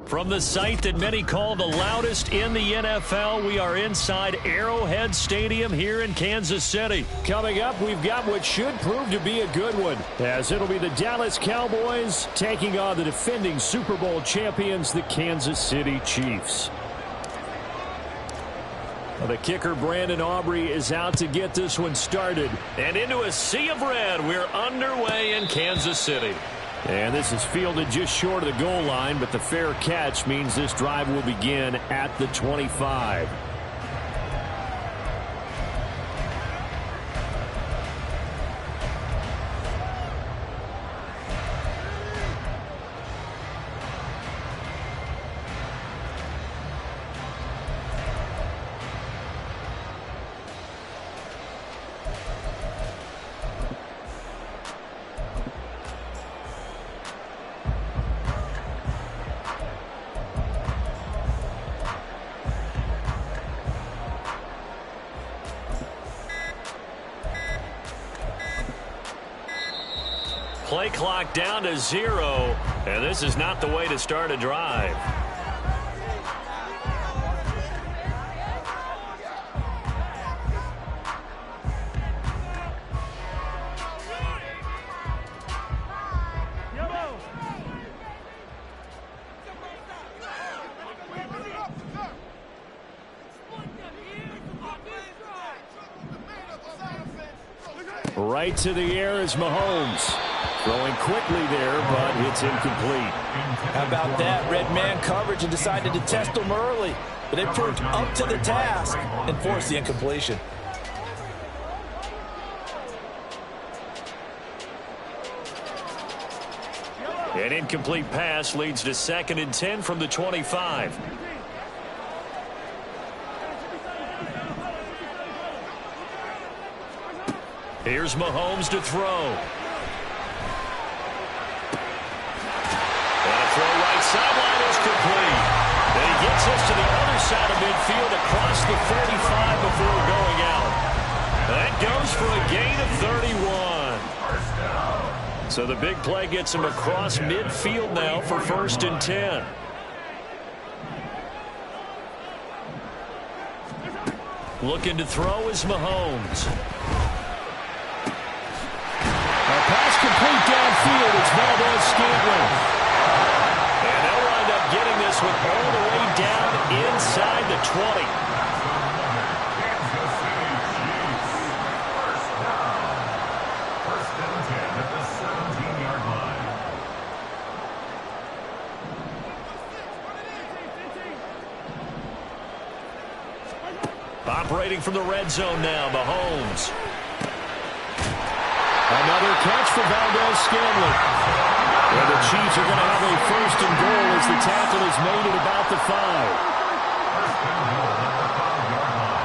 From the site that many call the loudest in the NFL, we are inside Arrowhead Stadium here in Kansas City. Coming up, we've got what should prove to be a good one, as it'll be the Dallas Cowboys taking on the defending Super Bowl champions, the Kansas City Chiefs. The kicker, Brandon Aubrey, is out to get this one started. And into a sea of red, we're underway in Kansas City. And this is fielded just short of the goal line, but the fair catch means this drive will begin at the 25. Play clock down to 0, and this is not the way to start a drive. Right to the air is Mahomes. Throwing quickly there, but it's incomplete. How about that? Red man coverage and decided to test them early. But they proved up to the task and forced the incompletion. An incomplete pass leads to 2nd and 10 from the 25. Here's Mahomes to throw. Sideline is complete. And he gets us to the other side of midfield across the 45 before going out. That goes for a gain of 31. So the big play gets him across midfield now for 1st and 10. Looking to throw is Mahomes. A pass complete downfield. It's Valdez-Scantling. Getting this one all the way down inside the 20. First and 10 at the 17-yard line. Operating from the red zone now, Mahomes. Another catch for Valdez-Scantling. And the Chiefs are going to have a 1st and goal as the tackle is made at about the 5. First and goal at the 5-yard line.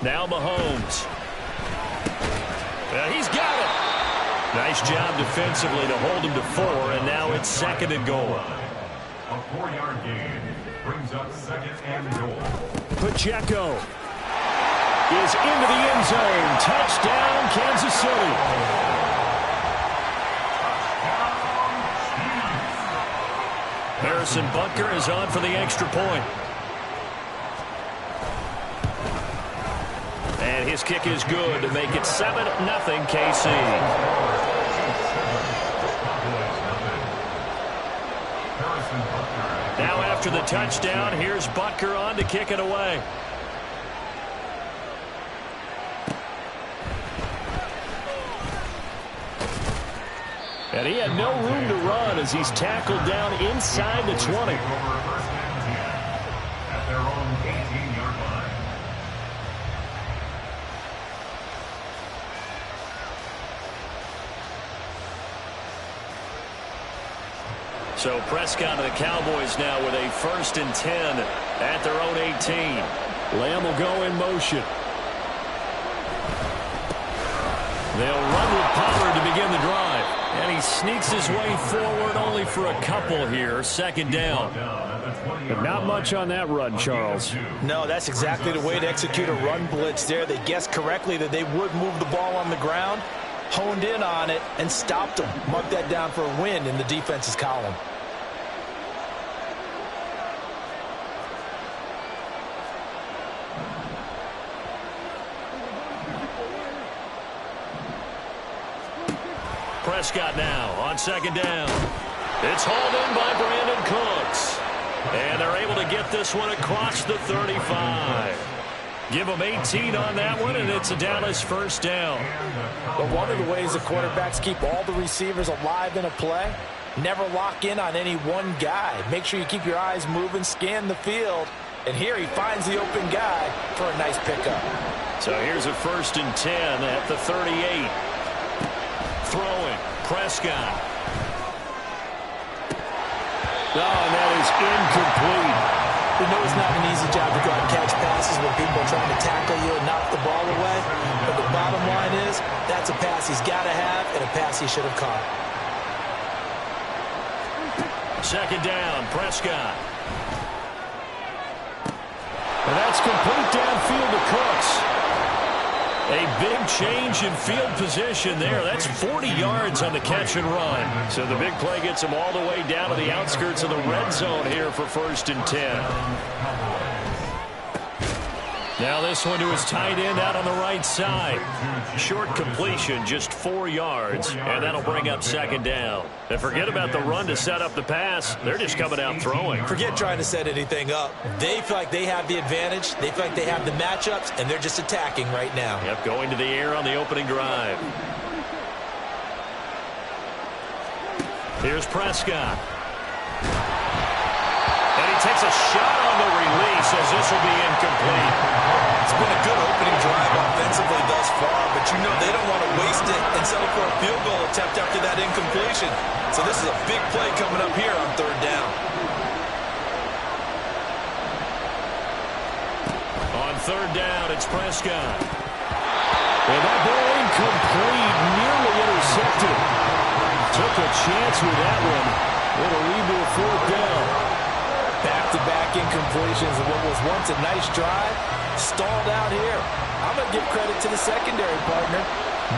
Now Mahomes. He's got it. Nice job defensively to hold him to 4, and now it's 2nd and goal. A 4-yard gain brings up 2nd and goal. Pacheco is into the end zone. Touchdown, Kansas City. Harrison Butker is on for the extra point. And his kick is good to make it 7-0 KC. Now after the touchdown, here's Butker on to kick it away. And he had no room to run as he's tackled down inside the 20. At their own 18-yard line. So Prescott and the Cowboys now with a 1st and 10 at their own 18. Lamb will go in motion. They'll run with Pollard to begin the drive. And he sneaks his way forward only for a couple here. 2nd down. But not much on that run, Charles. No, that's exactly the way to execute a run blitz there. They guessed correctly that they would move the ball on the ground, honed in on it, and stopped them. Mark that down for a win in the defense's column. Prescott now on 2nd down. It's hauled in by Brandon Cooks. And they're able to get this one across the 35. Give them 18 on that one, and it's a Dallas 1st down. But one of the ways the quarterbacks keep all the receivers alive in a play, never lock in on any one guy. Make sure you keep your eyes moving, scan the field. And here he finds the open guy for a nice pickup. So here's a 1st and 10 at the 38. Throwing, Prescott. Oh, and that is incomplete. We know it's not an easy job to go out and catch passes when people are trying to tackle you and knock the ball away. But the bottom line is, that's a pass he's got to have and a pass he should have caught. 2nd down, Prescott. And that's complete downfield to Cooks. A big change in field position there. That's 40 yards on the catch and run. So the big play gets him all the way down to the outskirts of the red zone here for 1st and 10. Now this one to his tight end out on the right side. Short completion, just 4 yards, and that'll bring up 2nd down. And forget about the run to set up the pass. They're just coming out throwing. Forget trying to set anything up. They feel like they have the advantage. They feel like they have the matchups, and they're just attacking right now. Yep, going to the air on the opening drive. Here's Prescott. And he takes a shot on the release as this will be incomplete. It's been a good opening drive offensively thus far, but you know they don't want to waste it and settle for a field goal attempt after that incompletion. So this is a big play coming up here on 3rd down. On 3rd down, it's Prescott. And that ball incomplete, nearly intercepted. Took a chance with that one. It'll lead to a 4th down. Back-to-back incompletions of what was once a nice drive. Stalled out here. I'm going to give credit to the secondary partner.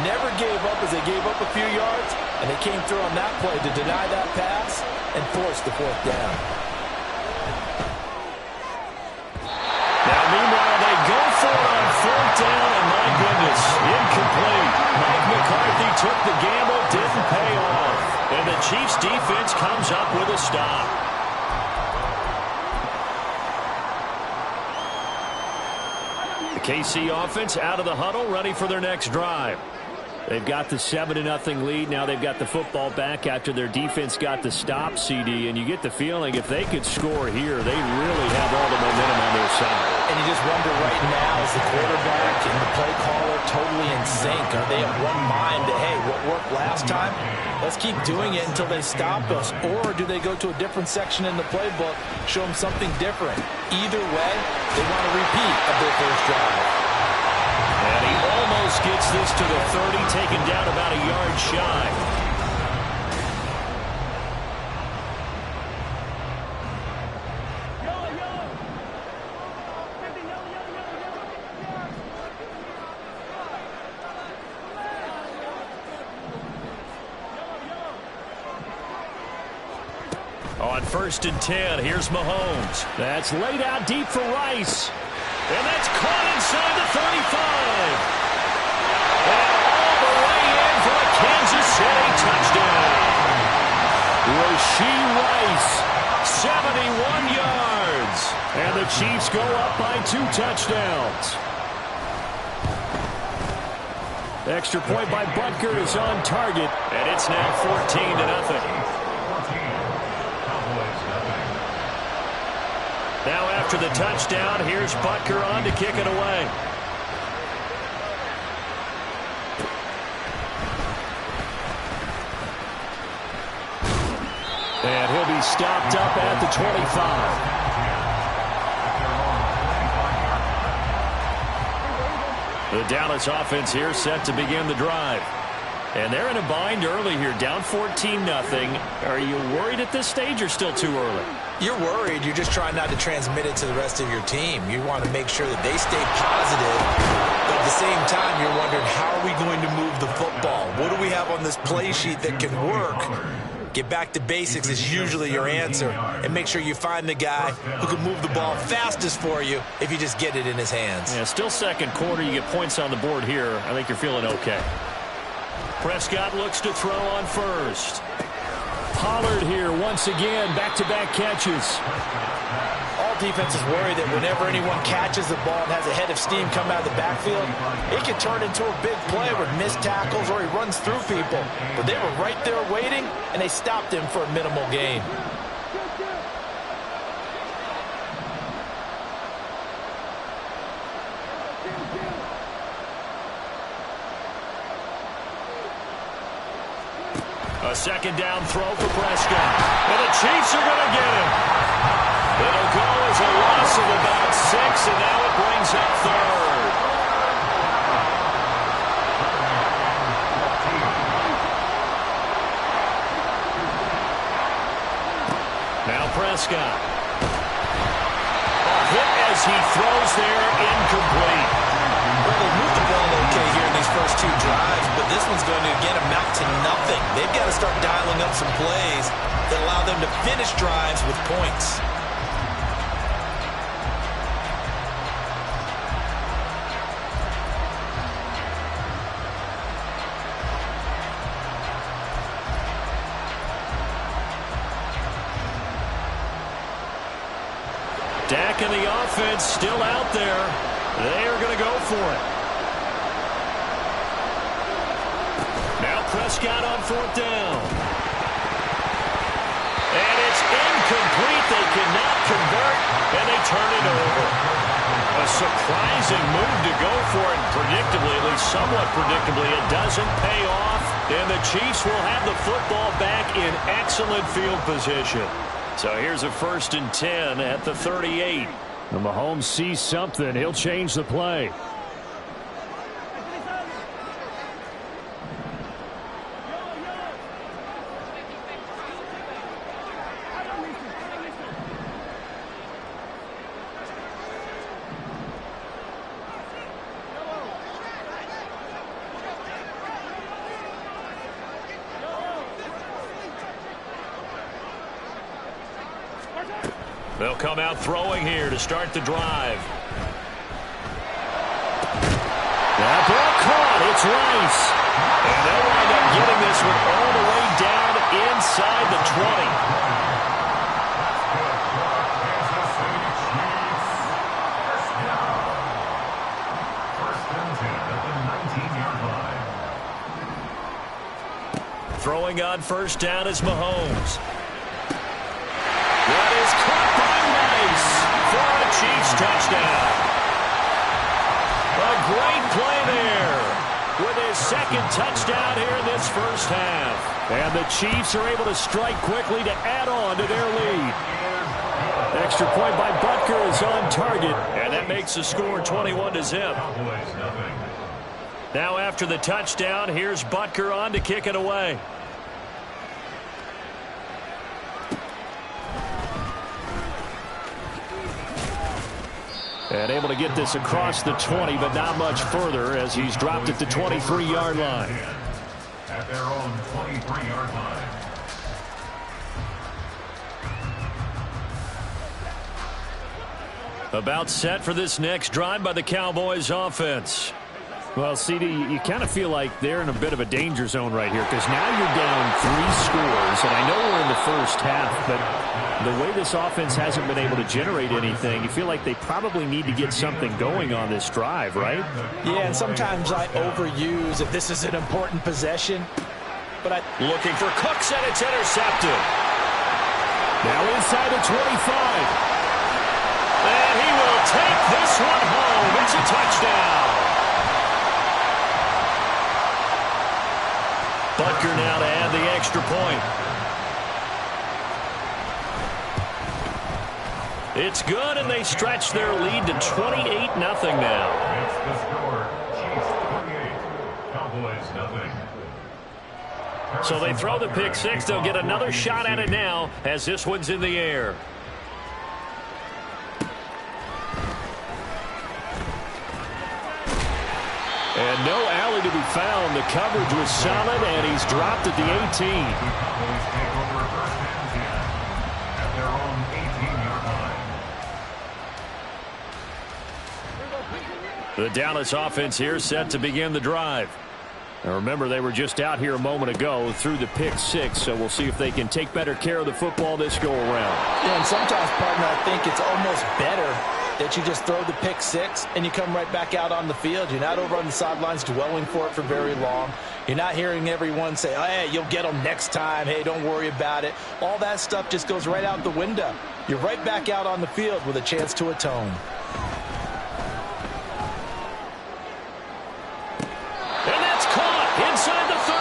Never gave up as they gave up a few yards, and they came through on that play to deny that pass and force the 4th down. Now, meanwhile, they go for it on 4th down, and my goodness, incomplete. Mike McCarthy took the gamble, didn't pay off. And the Chiefs' defense comes up with a stop. The KC offense out of the huddle, ready for their next drive. They've got the 7-0 lead. Now they've got the football back after their defense got the stop, CD. And you get the feeling if they could score here, they really have all the momentum on their side. And you just wonder right now, is the quarterback and the play caller totally in sync? Are they of one mind that, hey, what worked last time, let's keep doing it until they stop us? Or do they go to a different section in the playbook, show them something different? Either way, they want a repeat of their first drive. And he almost gets this to the 30, taken down about a yard shy. On 1st and 10, here's Mahomes. That's laid out deep for Rice. And that's caught inside the 35. And all the way in for a Kansas City touchdown. Rashee Rice, 71 yards. And the Chiefs go up by 2 touchdowns. Extra point by Butker is on target, and it's now 14-0. Now after the touchdown, here's Butker on to kick it away. And he'll be stopped up at the 25. The Dallas offense here set to begin the drive. And they're in a bind early here, down 14-0. Are you worried at this stage or still too early? You're worried. You're just trying not to transmit it to the rest of your team. You want to make sure that they stay positive. But at the same time, you're wondering, how are we going to move the football? What do we have on this play sheet that can work? Get back to basics is usually your answer. And make sure you find the guy who can move the ball fastest for you if you just get it in his hands. Yeah, still second quarter. You get points on the board here. I think you're feeling okay. Prescott looks to throw on first. Pollard here once again, back-to-back catches. All defenses worry that whenever anyone catches the ball and has a head of steam coming out of the backfield, it can turn into a big play with missed tackles or he runs through people. But they were right there waiting, and they stopped him for a minimal gain. A second down throw for Prescott. And the Chiefs are going to get him. It'll go as a loss of about 6, and now it brings up third. Now Prescott. A hit as he throws there, incomplete. Well, they moved the ball okay here in these first 2 drives, but this one's going to again amount to nothing. They've got to start dialing up some plays that allow them to finish drives with points. Dak and the offense still out there. They are going to go for it. Now Prescott on 4th down. And it's incomplete. They cannot convert, and they turn it over. A surprising move to go for it. Predictably, at least somewhat predictably, it doesn't pay off. And the Chiefs will have the football back in excellent field position. So here's a 1st and 10 at the 38. And Mahomes sees something. He'll change the play. They'll come out throwing here to start the drive. That ball caught. It's Rice. And they'll wind up getting this one all the way down inside the 20. Throwing on 1st down is Mahomes. That is caught by Rice for a Chiefs touchdown. A great play there with his 2nd touchdown here in this first half. And the Chiefs are able to strike quickly to add on to their lead. Extra point by Butker is on target, and that makes the score 21-0. Now after the touchdown, here's Butker on to kick it away. And able to get this across the 20, but not much further as he's dropped at the 23-yard line. At their own 23-yard line. About set for this next drive by the Cowboys offense. Well, CD, you kind of feel like they're in a bit of a danger zone right here because now you're down 3 scores, and I know we're in the first half, but the way this offense hasn't been able to generate anything, you feel like they probably need to get something going on this drive, right? Yeah, and sometimes I overuse if this is an important possession. But looking for Cooks, and it's intercepted. Now inside the 25. And he will take this one home. It's a touchdown. Butker now to add the extra point. It's good, and they stretch their lead to 28-0 now. It's the score. Chiefs 28, Cowboys nothing. So they throw the pick six. They'll get another shot at it now as this one's in the air. And no alley to be found. The coverage was solid, and he's dropped at the 18. Cowboys take over first and 10 at their own 18-yard line. The Dallas offense here set to begin the drive. Now remember, they were just out here a moment ago through the pick six, so we'll see if they can take better care of the football this go-around. Yeah, and sometimes, partner, I think it's almost better that you just throw the pick six and you come right back out on the field. You're not over on the sidelines dwelling for it for very long. You're not hearing everyone say, oh, hey, you'll get them next time. Hey, don't worry about it. All that stuff just goes right out the window. You're right back out on the field with a chance to atone. Inside the 30.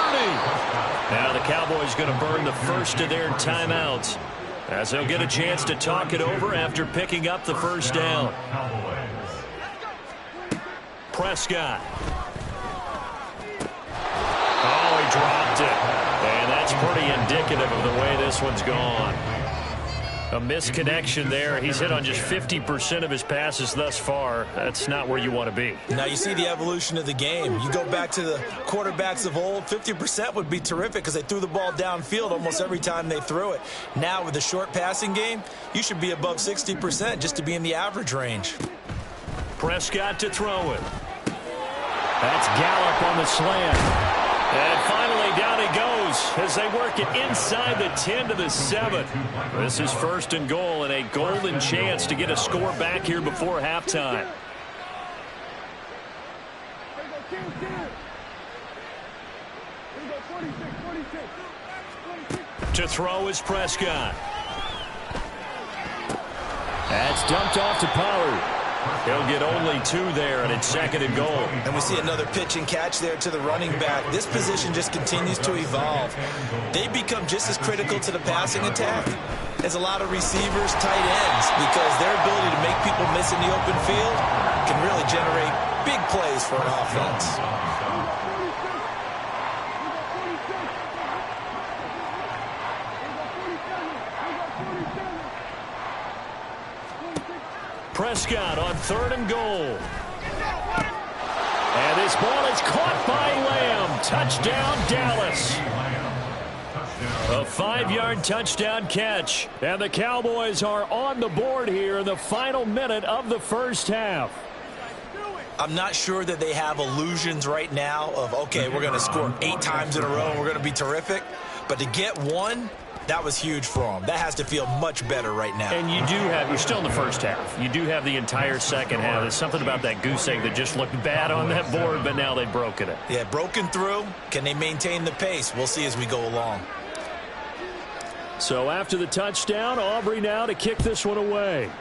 Now the Cowboys going to burn the first of their timeouts as they'll get a chance to talk it over after picking up the first down. Prescott. Oh, he dropped it. And that's pretty indicative of the way this one's gone. A misconnection there. He's hit on just 50% of his passes thus far. That's not where you want to be. Now you see the evolution of the game. You go back to the quarterbacks of old, 50% would be terrific because they threw the ball downfield almost every time they threw it. Now with the short passing game, you should be above 60% just to be in the average range. Prescott to throw it. That's Gallup on the slant. And finally, down he goes as they work it inside the 10 to the 7. This is first and goal and a golden chance to get a score back here before halftime. To throw is Prescott. That's dumped off to Pollard. He'll get only 2 there, and it's second and goal. And we see another pitch and catch there to the running back. This position just continues to evolve. They become just as critical to the passing attack as a lot of receivers, tight ends, because their ability to make people miss in the open field can really generate big plays for an offense. Prescott on third and goal. And this ball is caught by Lamb. Touchdown, Dallas. A 5-yard touchdown catch. And the Cowboys are on the board here in the final minute of the first half. I'm not sure that they have illusions right now of, okay, we're going to score 8 times in a row and we're going to be terrific. But to get one, that was huge for them. That has to feel much better right now. And you're still in the first half. You do have the entire second half. There's something about that goose egg that just looked bad on that board, but now they've broken it. Yeah, broken through. Can they maintain the pace? We'll see as we go along. So after the touchdown, Aubrey now to kick this one away.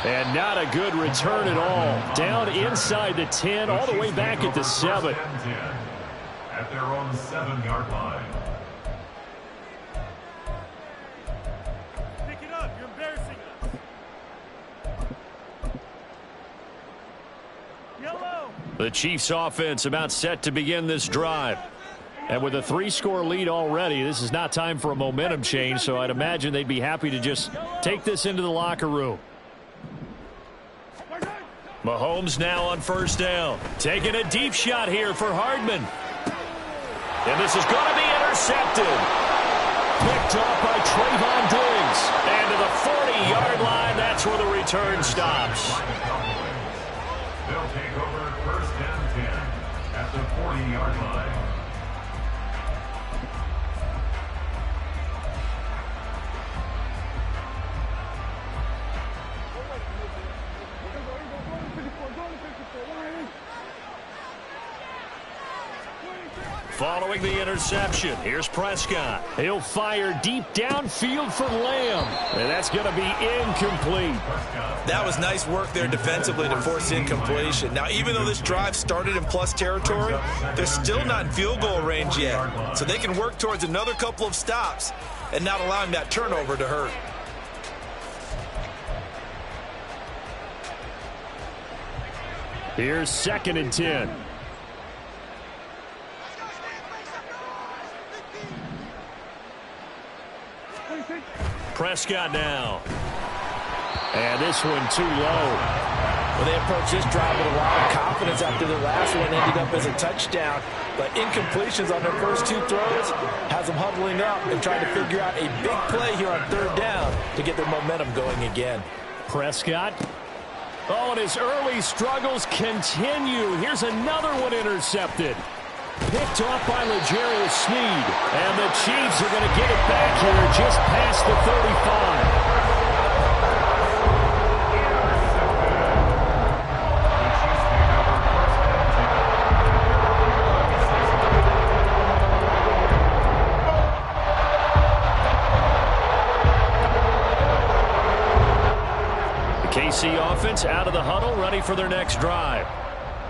And not a good return at all. Down inside the 10, all the way back at the 7. At their own 7-yard line. Pick it up. You're embarrassing us. Yellow. The Chiefs offense about set to begin this drive. And with a 3-score lead already, this is not time for a momentum change, so I'd imagine they'd be happy to just take this into the locker room. Mahomes now on first down. Taking a deep shot here for Hardman. And this is going to be intercepted. Picked off by Trayvon Diggs. And to the 40-yard line, that's where the return stops. They'll take over first and 10 at the 40-yard line. Following the interception, here's Prescott. He'll fire deep downfield for Lamb. And that's going to be incomplete. That was nice work there defensively to force incompletion. Now, even though this drive started in plus territory, they're still not in field goal range yet. So they can work towards another couple of stops and not allowing that turnover to hurt. Here's 2nd and 10. Prescott now. And this one too low. Well, they approached this drive with a lot of confidence after the last one ended up as a touchdown. But incompletions on their first two throws has them huddling up and trying to figure out a big play here on 3rd down to get their momentum going again. Prescott. Oh, and his early struggles continue. Here's another one intercepted. Picked off by L'Jarius Sneed. And the Chiefs are going to get it back here just past the 35. The KC offense out of the huddle, ready for their next drive.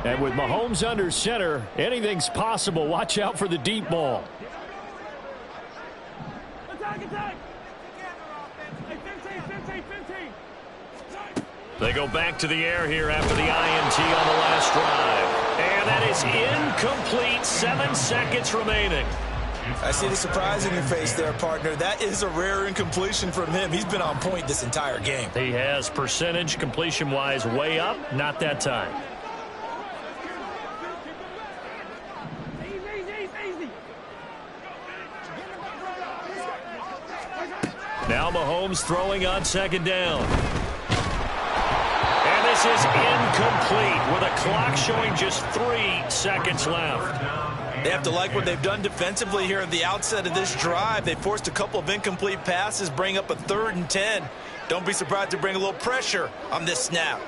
And with Mahomes under center, anything's possible. Watch out for the deep ball. Attack! They go back to the air here after the INT on the last drive. And that is incomplete. 7 seconds remaining. I see the surprise in your face there, partner. That is a rare incompletion from him. He's been on point this entire game. He has percentage completion-wise way up. Not that time. Now Mahomes throwing on 2nd down. And this is incomplete with a clock showing just 3 seconds left. They have to like what they've done defensively here at the outset of this drive. They forced a couple of incomplete passes, bring up a 3rd and 10. Don't be surprised to bring a little pressure on this snap.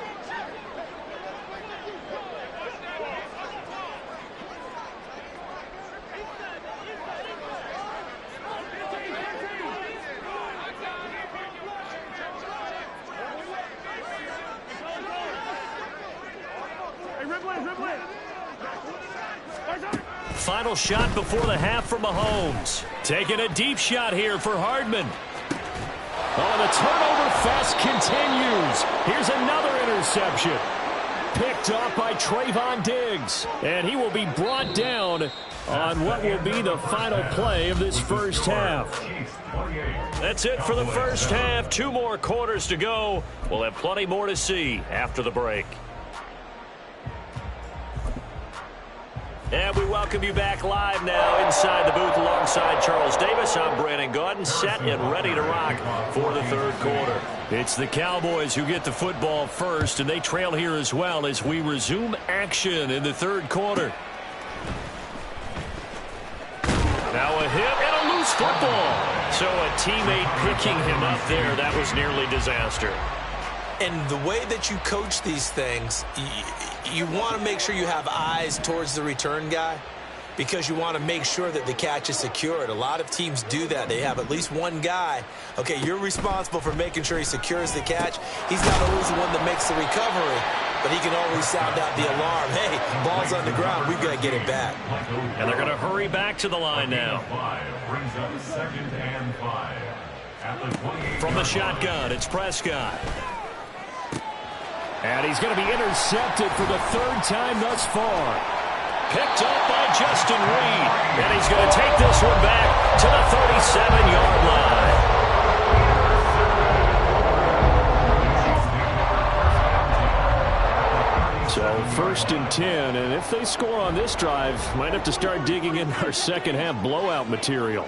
Final shot before the half for Mahomes. Taking a deep shot here for Hardman. Oh, the turnover fest continues. Here's another interception. Picked off by Trayvon Diggs. And he will be brought down on what will be the final play of this first half. That's it for the first half. 2 more quarters to go. We'll have plenty more to see after the break. And we welcome you back live now inside the booth alongside Charles Davis. I'm Brandon Gaudin, set and ready to rock for the 3rd quarter. It's the Cowboys who get the football first, and they trail here as well as we resume action in the 3rd quarter. Now a hit and a loose football. So a teammate picking him up there, that was nearly disaster. And the way that you coach these things, you want to make sure you have eyes towards the return guy because you want to make sure that the catch is secured. A lot of teams do that. They have at least one guy. Okay, you're responsible for making sure he secures the catch. He's not always the one that makes the recovery, but he can always sound out the alarm. Hey, ball's on the ground. We've got to get it back. And they're going to hurry back to the line now. Brings up 2nd and 5 at the 28. From the shotgun, it's Prescott. And he's going to be intercepted for the 3rd time thus far. Picked up by Justin Reed. And he's going to take this one back to the 37-yard line. So 1st and 10. And if they score on this drive, might have to start digging in our second half blowout material.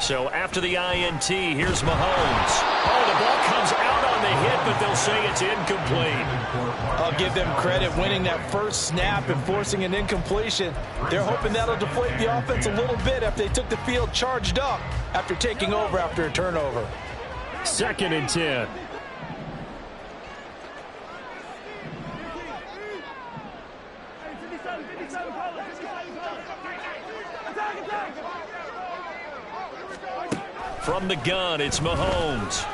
So after the INT, here's Mahomes. Oh, the ball comes out on the hit, but they'll say it's incomplete. I'll give them credit winning that first snap and forcing an incompletion. They're hoping that'll deflate the offense a little bit after they took the field charged up after taking over after a turnover. 2nd and 10. From the gun, it's Mahomes.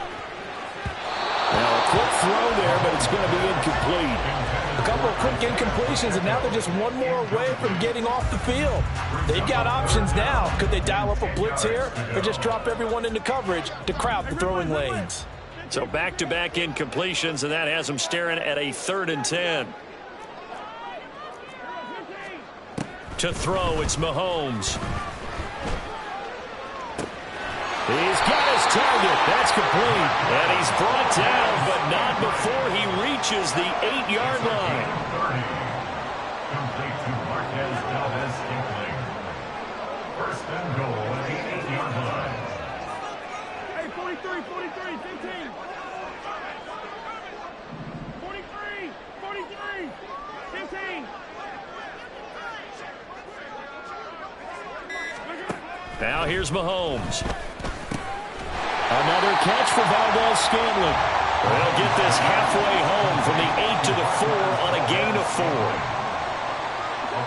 Now a quick throw there, but it's going to be incomplete. A couple of quick incompletions, and now they're just one more away from getting off the field. They've got options now. Could they dial up a blitz here or just drop everyone into coverage to crowd the throwing lanes? So back-to-back incompletions, and that has them staring at a 3rd and 10. To throw, it's Mahomes. He's got his target. That's complete. And he's brought down, but not before he reaches the 8-yard line. Complete to Marquez Valdez-Scantling. 1st and goal at the 8-yard line. Hey, 43, 15. 43, 15. Now here's Mahomes. Another catch for Valdez-Scantling. They'll get this halfway home from the 8 to the 4 on a gain of 4. A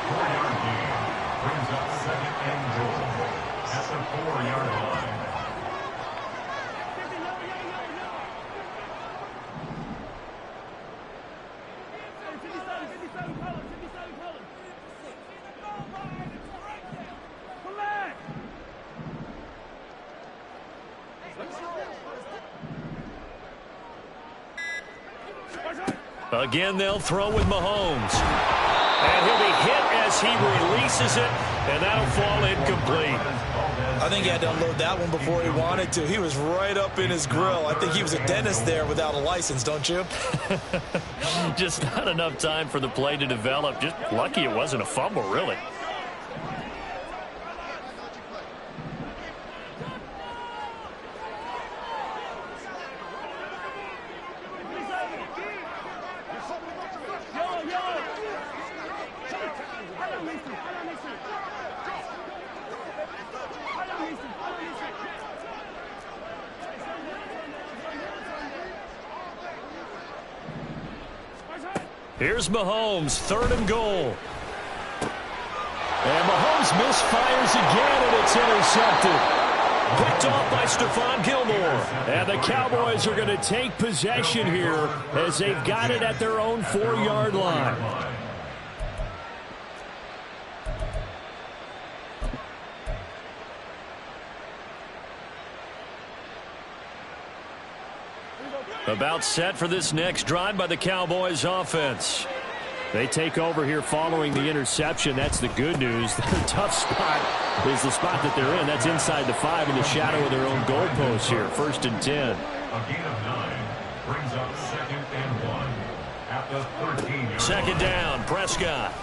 4-yard gain brings up 2nd and goal at the 4-yard line. Again, they'll throw with Mahomes. And he'll be hit as he releases it, and that'll fall incomplete. I think he had to unload that one before he wanted to. He was right up in his grill. I think he was a dentist there without a license, don't you? Just not enough time for the play to develop. Just lucky it wasn't a fumble, really. Here's Mahomes, 3rd and goal. And Mahomes misfires again, and it's intercepted. Picked off by Stephon Gilmore. And the Cowboys are going to take possession here as they've got it at their own 4-yard line. About set for this next drive by the Cowboys offense. They take over here following the interception. That's the good news. Their tough spot is the spot that they're in. That's inside the 5 in the shadow of their own goalpost here. 1st and 10. A gain of 9 brings up 2nd and 1 at the 13-yard 2nd down, Prescott.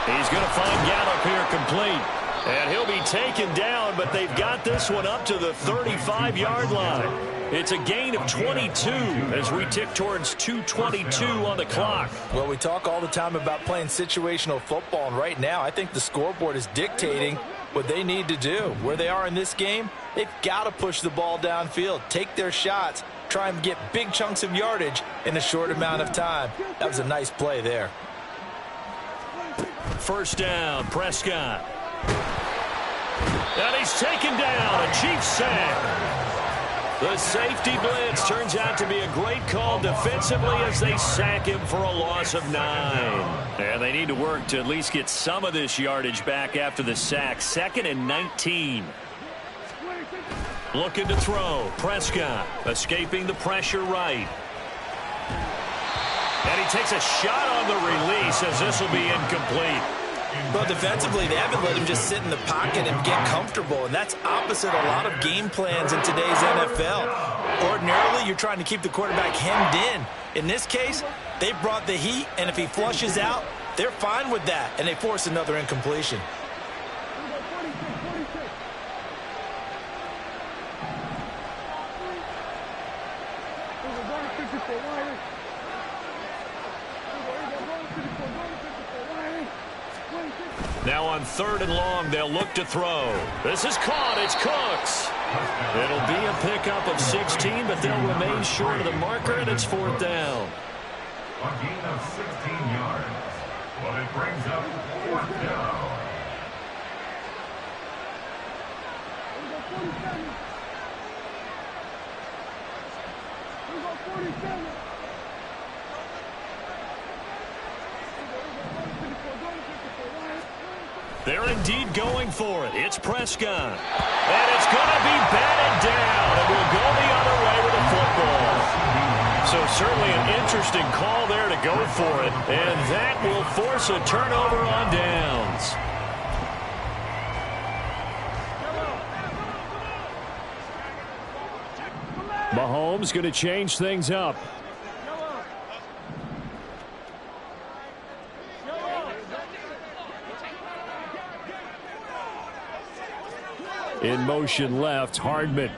He's going to find Gallup here complete. And he'll be taken down, but they've got this one up to the 35-yard line. It's a gain of 22 as we tick towards 2:22 on the clock. Well, we talk all the time about playing situational football, and right now I think the scoreboard is dictating what they need to do. Where they are in this game, they've got to push the ball downfield, take their shots, try and get big chunks of yardage in a short amount of time. That was a nice play there. 1st down, Prescott. And he's taken down, a Chiefs sack. The safety blitz turns out to be a great call defensively as they sack him for a loss of 9. And they need to work to at least get some of this yardage back after the sack. 2nd and 19. Looking to throw. Prescott escaping the pressure right. And he takes a shot on the release as this will be incomplete. Well, defensively, they haven't let him just sit in the pocket and get comfortable, and that's opposite a lot of game plans in today's NFL. Ordinarily, you're trying to keep the quarterback hemmed in. In this case, they brought the heat, and if he flushes out, they're fine with that, and they force another incompletion. Now on 3rd and long, they'll look to throw. This is caught. It's Cooks. It'll be a pickup of 16, but they'll remain short of the marker, and it's 4th down. A gain of 16 yards. Well, it brings up 4th down. They're indeed going for it. It's Prescott. And it's going to be batted down. And will go the other way with the football. So certainly an interesting call there to go for it. And that will force a turnover on downs. Mahomes going to change things up. In motion left, Hardman.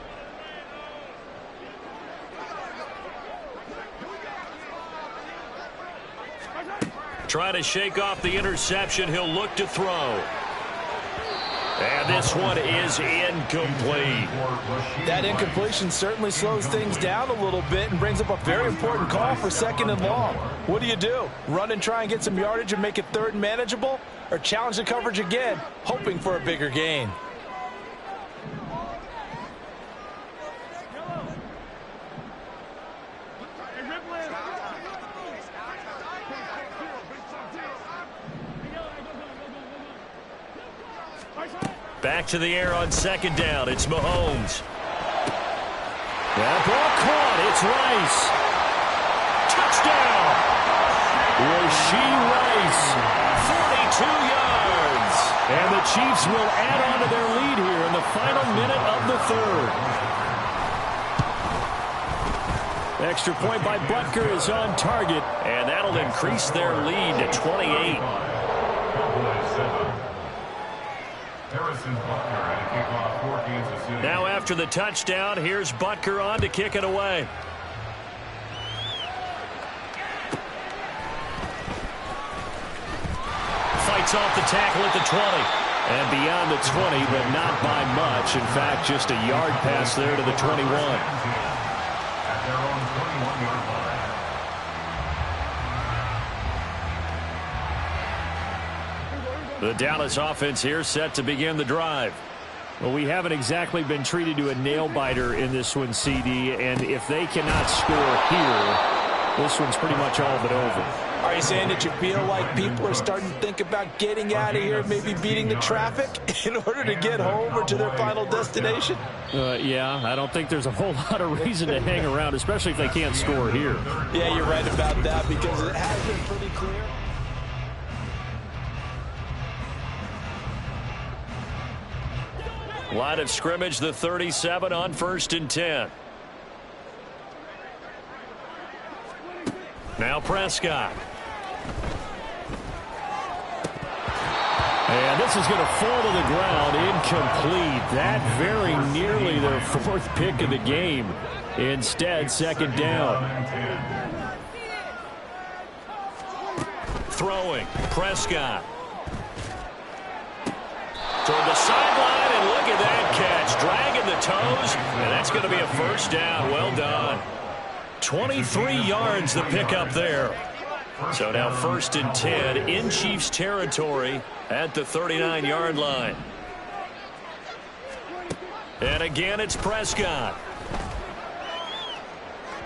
Try to shake off the interception. He'll look to throw. And this one is incomplete. That incompletion certainly slows things down a little bit and brings up a very important call for 2nd and long. What do? Run and try and get some yardage and make it 3rd and manageable? Or challenge the coverage again, hoping for a bigger gain? Back to the air on 2nd down. It's Mahomes. That ball caught. It's Rice. Touchdown. Rashee Rice. 42 yards. And the Chiefs will add on to their lead here in the final minute of the 3rd. Extra point by Butker is on target. And that'll increase their lead to 28. Now after the touchdown, here's Butker on to kick it away. Fights off the tackle at the 20. And beyond the 20, but not by much. In fact, just a yard pass there to the 21. At their own 21-yard line. The Dallas offense here set to begin the drive. Well, we haven't exactly been treated to a nail-biter in this one, CD, and if they cannot score here, this one's pretty much all but over. Are you saying that you feel like people are starting to think about getting out of here, maybe beating the traffic in order to get home or to their final destination? Yeah, I don't think there's a whole lot of reason to hang around, especially if they can't score here. Yeah, you're right about that because it has been pretty clear. Line of scrimmage, the 37 on 1st and 10. Now Prescott. And this is going to fall to the ground, incomplete. That very nearly their 4th pick of the game. Instead, 2nd down. Throwing, Prescott. Toward the sideline, and look at that catch. Dragging the toes, and that's going to be a 1st down. Well done. 23 yards the pickup there. So now 1st and 10 in Chiefs territory at the 39-yard line. And again, it's Prescott.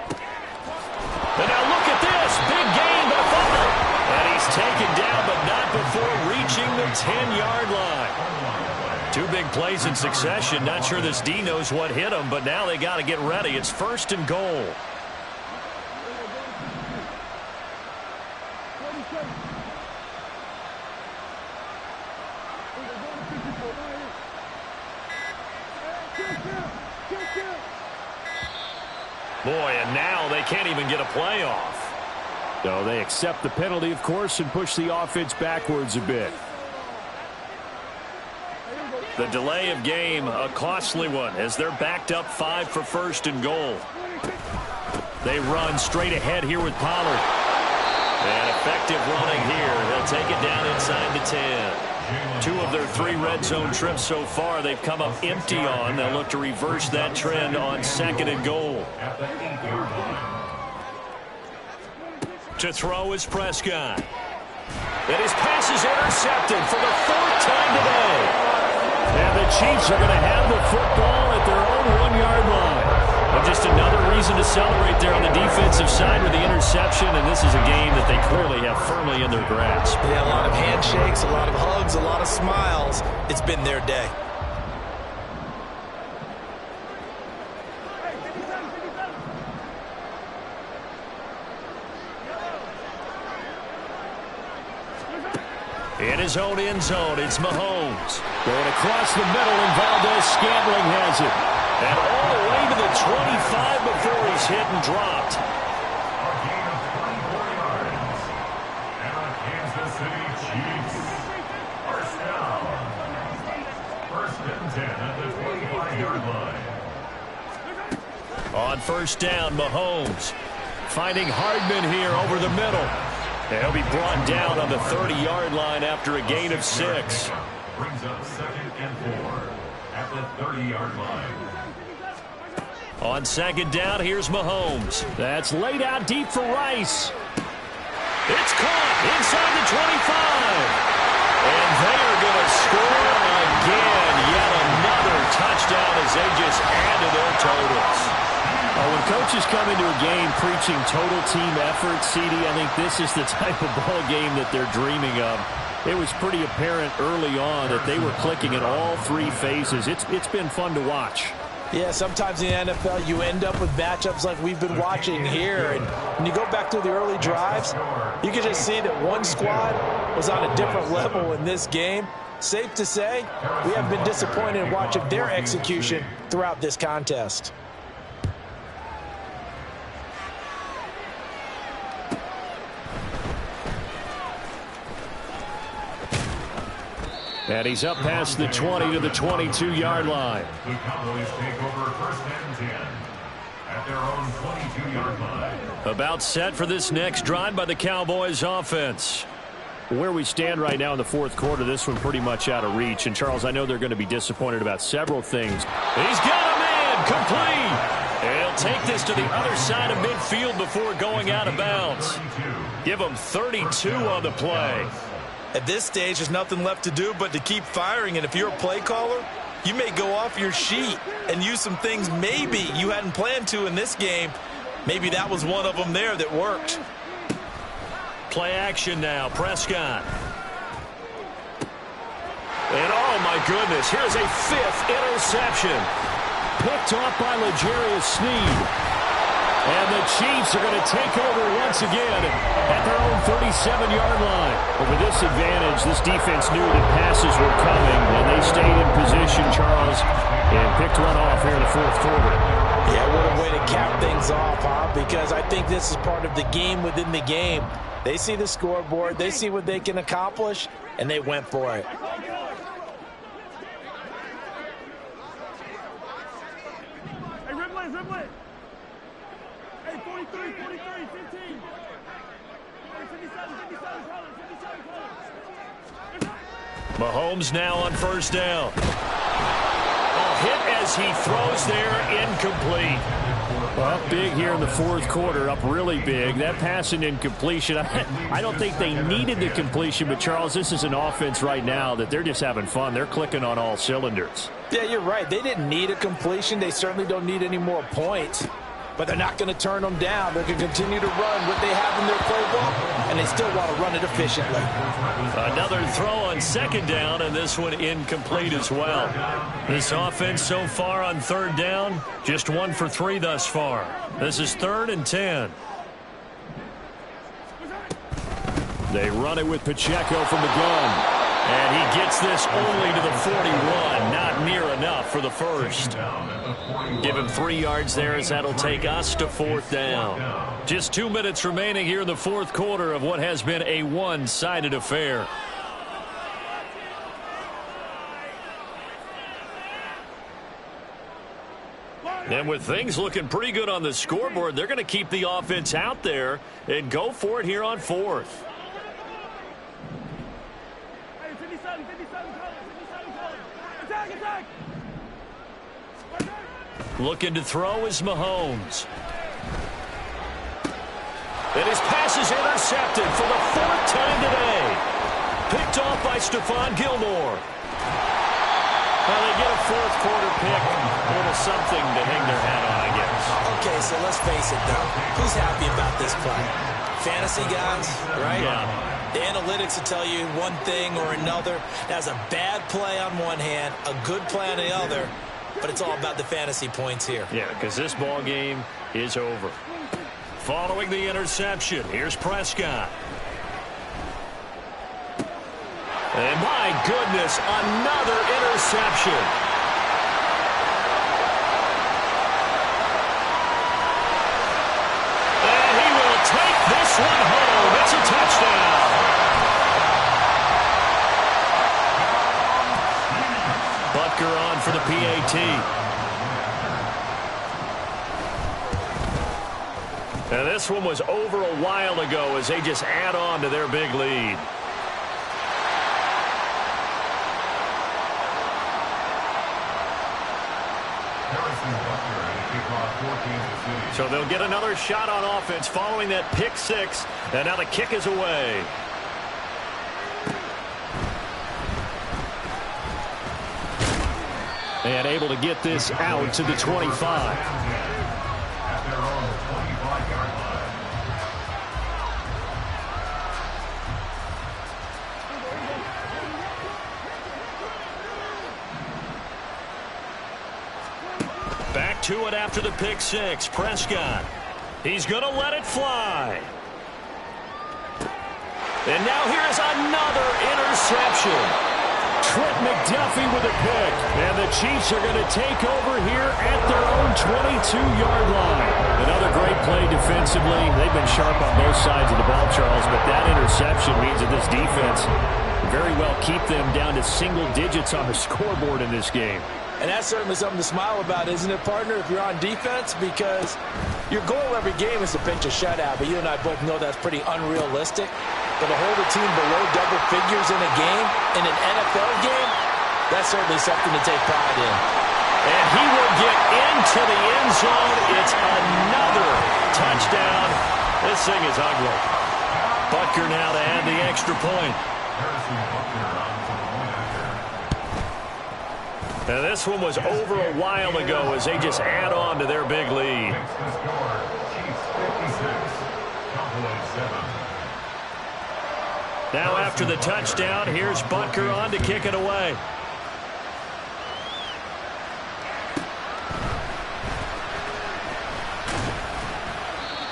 And now look at this. Big gain, but a fumble. And he's taken down, but not before reaching the 10-yard line. 2 big plays in succession. Not sure this D knows what hit him, but now they got to get ready. It's 1st and goal. Boy, and now they can't even get a play off. So they accept the penalty, of course, and push the offense backwards a bit. The delay of game, a costly one, as they're backed up 5 for 1st and goal. They run straight ahead here with Pollard. And effective running here. They'll take it down inside the 10. 2 of their 3 red zone trips so far, they've come up empty on. They'll look to reverse that trend on 2nd and goal. To throw is Prescott. And his pass is intercepted for the 4th time today. And the Chiefs are going to have the football at their own 1-yard line. But just another reason to celebrate there on the defensive side with the interception, and this is a game that they clearly have firmly in their grasp. Yeah, a lot of handshakes, a lot of hugs, a lot of smiles. It's been their day. In his own end zone, it's Mahomes. Going across the middle, and Valdez-Scantling has it. And all the way to the 25 before he's hit and dropped. A gain of 24 yards. And the Kansas City Chiefs. First down. 1st and 10 at the 25-yard line. On 1st down, Mahomes finding Hardman here over the middle. And he'll be brought down on the 30-yard line after a gain of 6. Brings up 2nd and 4 at the 30-yard line. On 2nd down, here's Mahomes. That's laid out deep for Rice. It's caught inside the 25. And they are going to score again. Yet another touchdown as they just add to their totals. When coaches come into a game preaching total team effort, CD, I think this is the type of ball game that they're dreaming of. It was pretty apparent early on that they were clicking in all 3 phases. It's been fun to watch. Yeah, sometimes in the NFL you end up with matchups like we've been watching here. And when you go back through the early drives, you can just see that one squad was on a different level in this game. Safe to say, we have been disappointed in watching their execution throughout this contest. And he's up past the 20 to the 22-yard line. The Cowboys take over 1st and 10 at their own 22-yard line. About set for this next drive by the Cowboys offense. Where we stand right now in the 4th quarter, this one pretty much out of reach. And, Charles, I know they're going to be disappointed about several things. He's got a man complete. And he'll take this to the other side of midfield before going out of bounds. Give him 32 on the play. At this stage, there's nothing left to do but to keep firing. And if you're a play caller, you may go off your sheet and use some things maybe you hadn't planned to in this game. Maybe that was one of them there that worked. Play action now, Prescott. And oh my goodness, here's a 5th interception. Picked off by L'Jarius Sneed. And the Chiefs are going to take over once again at their own 37-yard line. But with this advantage, this defense knew that passes were coming, and they stayed in position, Charles, and picked one off here in the 4th quarter. Yeah, what a way to cap things off, huh? Because I think this is part of the game within the game. They see the scoreboard, they see what they can accomplish, and they went for it. Hey, Ripley. Hey, 43, 15. Hey, 57, Mahomes now on 1st down. A hit as he throws there, incomplete. Well, big here in the 4th quarter, up really big. That pass and incompletion, I don't think they needed the completion, but, Charles, this is an offense right now that they're just having fun. They're clicking on all cylinders. Yeah, you're right. They didn't need a completion. They certainly don't need any more points. But they're not going to turn them down. They're going to continue to run what they have in their playbook, and they still want to run it efficiently. Another throw on 2nd down, and this one incomplete as well. This offense so far on 3rd down, just 1 for 3 thus far. This is 3rd and 10. They run it with Pacheco from the gun. And he gets this only to the 41. Not near enough for the first. Give him 3 yards there as that'll take us to 4th down. Just 2 minutes remaining here in the 4th quarter of what has been a one-sided affair. And with things looking pretty good on the scoreboard, they're going to keep the offense out there and go for it here on 4th. Hey, 57. Looking to throw is Mahomes. And his pass is intercepted for the 4th time today. Picked off by Stephon Gilmore. Well, they get a 4th quarter pick. A little something to hang their hat on, I guess. Okay, so let's face it, though. Who's happy about this play? Fantasy guys, right? Yeah. The analytics will tell you one thing or another. That's a bad play on one hand, a good play on the other, but it's all about the fantasy points here. Yeah, because this ball game is over. Following the interception, here's Prescott. And my goodness, another interception. And he will take this one home. It's a touchdown. Butker on for the PAT. And this one was over a while ago as they just add on to their big lead. So they'll get another shot on offense following that pick 6. And now the kick is away. And able to get this out to the 25. Back to it after the pick 6. Prescott. He's going to let it fly. And now here's another interception. Trent McDuffie with a pick. And the Chiefs are going to take over here at their own 22-yard line. Another great play defensively. They've been sharp on both sides of the ball, Charles, but that interception means that this defense very well keep them down to single digits on the scoreboard in this game. And that's certainly something to smile about, isn't it, partner, if you're on defense? Because your goal every game is to pinch a shutout, but you and I both know that's pretty unrealistic. But to hold a team below double figures in a game, in an NFL game, that's certainly something to take pride in. And he will get into the end zone. It's another touchdown. This thing is ugly. Butker now to add the extra point. And this one was over a while ago as they just add on to their big lead. Now after the touchdown, here's Butker on to kick it away.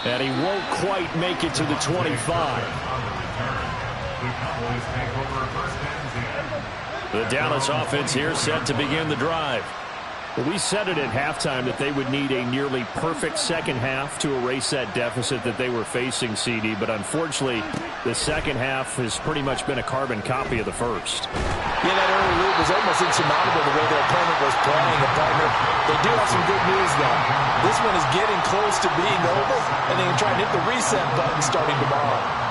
And he won't quite make it to the 25. The Dallas offense here set to begin the drive. Well, we said it at halftime that they would need a nearly perfect second half to erase that deficit that they were facing, CD. But unfortunately, the second half has pretty much been a carbon copy of the first. Yeah, that early lead was almost insurmountable the way their opponent was playing. And partner, they do have some good news, though. This one is getting close to being over, and they can try and hit the reset button starting tomorrow.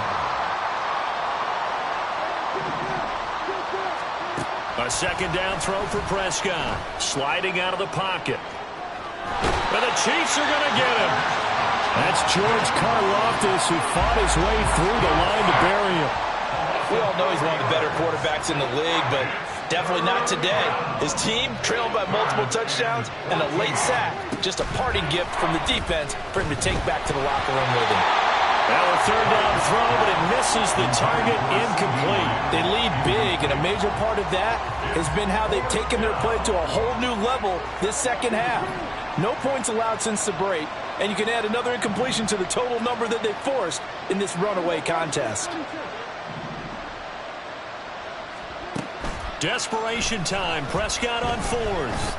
A second down throw for Prescott. Sliding out of the pocket. And the Chiefs are going to get him. That's George Karlaftis, who fought his way through the line to bury him. We all know he's one of the better quarterbacks in the league, but definitely not today. His team trailed by multiple touchdowns and a late sack. Just a parting gift from the defense for him to take back to the locker room with him. Well, a third down throw, but it misses the target, incomplete. They lead big, and a major part of that has been how they've taken their play to a whole new level this second half. No points allowed since the break, and you can add another incompletion to the total number that they forced in this runaway contest. Desperation time. Prescott on 4th.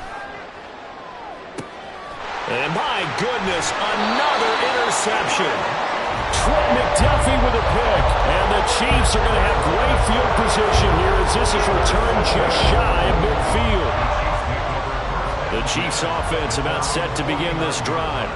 And my goodness, another interception. Trent McDuffie with a pick. And the Chiefs are going to have great field position here as this is returned just shy of midfield. The Chiefs offense about set to begin this drive.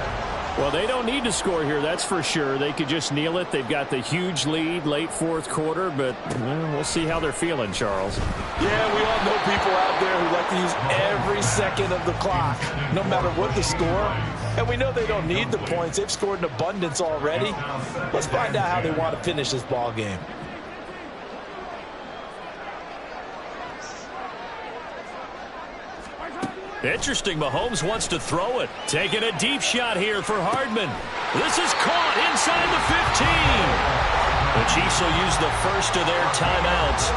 Well, they don't need to score here, that's for sure. They could just kneel it. They've got the huge lead late fourth quarter, but we'll see how they're feeling, Charles. Yeah, we all know people out there who like to use every second of the clock, no matter what the score. And we know they don't need the points. They've scored in abundance already. Let's find out how they want to finish this ball game. Interesting, Mahomes wants to throw it. Taking a deep shot here for Hardman. This is caught inside the 15. The Chiefs will use the first of their timeouts.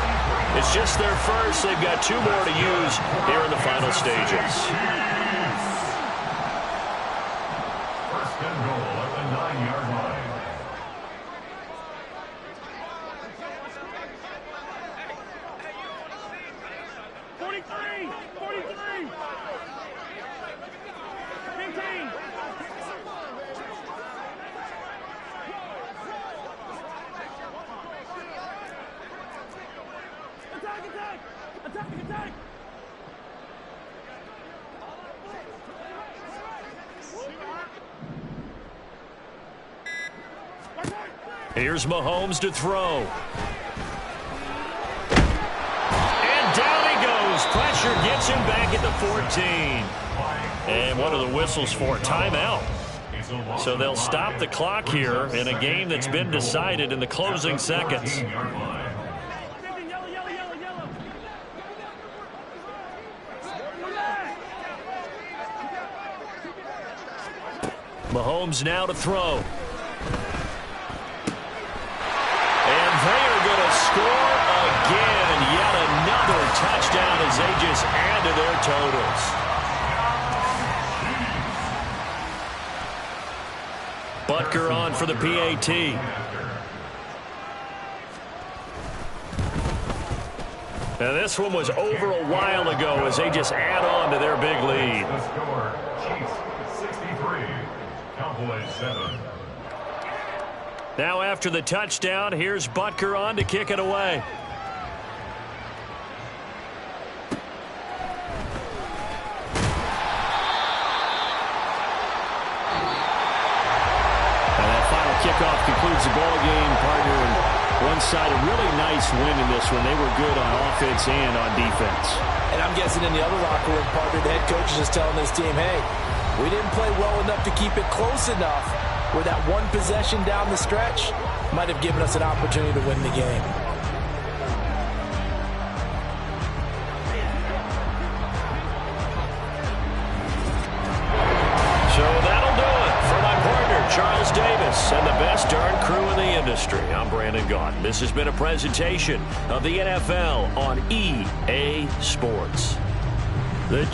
It's just their first. They've got 2 more to use here in the final stages. First and goal at the 9-yard line. Here's Mahomes to throw. And down he goes. Pressure gets him back at the 14. And what are the whistles for? Timeout. So they'll stop the clock here in a game that's been decided in the closing seconds. Mahomes now to throw. And they are going to score again. Yet another touchdown as they just add to their totals. Butker on for the PAT. Now this one was over a while ago as they just add on to their big lead. The score, Chiefs 63, Cowboys 7. Now after the touchdown, here's Butker on to kick it away. And that final kickoff concludes the ball game, partner. And one side, a really nice win in this one. They were good on offense and on defense. And I'm guessing in the other locker room, partner, the head coach is just telling this team, hey, we didn't play well enough to keep it close enough where that one possession down the stretch might have given us an opportunity to win the game. So that'll do it for my partner, Charles Davis, and the best darn crew in the industry. I'm Brandon Gaudin. This has been a presentation of the NFL on EA Sports. The